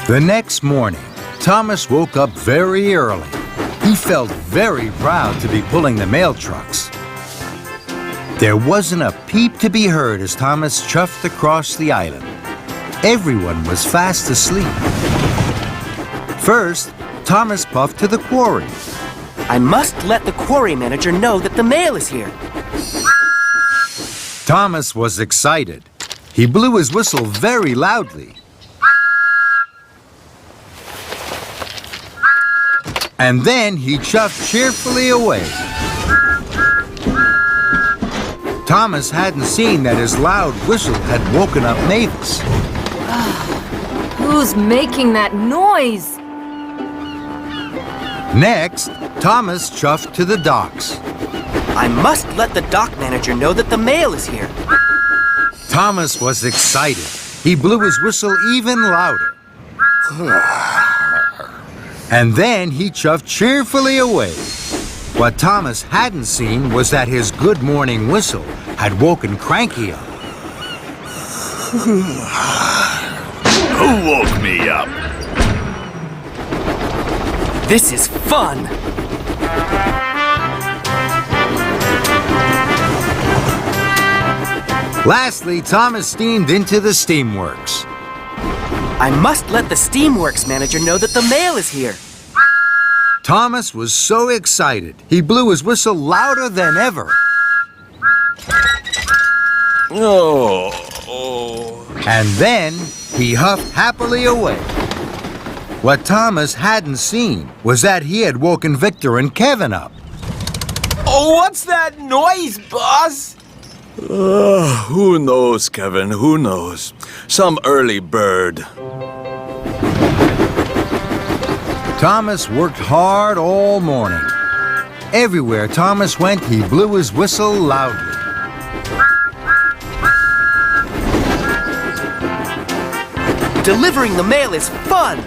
The next morning, Thomas woke up very early. He felt very proud to be pulling the mail trucks. There wasn't a peep to be heard as Thomas chuffed across the island. Everyone was fast asleep. First, Thomas puffed to the quarry. I must let the quarry manager know that the mail is here. Thomas was excited. He blew his whistle very loudly. And then he chuffed cheerfully away. Thomas hadn't seen that his loud whistle had woken up Mavis. Who's making that noise? Next, Thomas chuffed to the docks. I must let the dock manager know that the mail is here. Thomas was excited. He blew his whistle even louder. And then he chuffed cheerfully away. What Thomas hadn't seen was that his good morning whistle had woken Cranky up. Who woke me up? This is fun! Lastly, Thomas steamed into the steamworks. I must let the Steamworks manager know that the mail is here. Thomas was so excited, he blew his whistle louder than ever. And then he huffed happily away. What Thomas hadn't seen was that he had woken Victor and Kevin up. Oh, what's that noise, boss? Who knows, Kevin? Who knows? Some early bird. Thomas worked hard all morning. Everywhere Thomas went, he blew his whistle loudly. Delivering the mail is fun!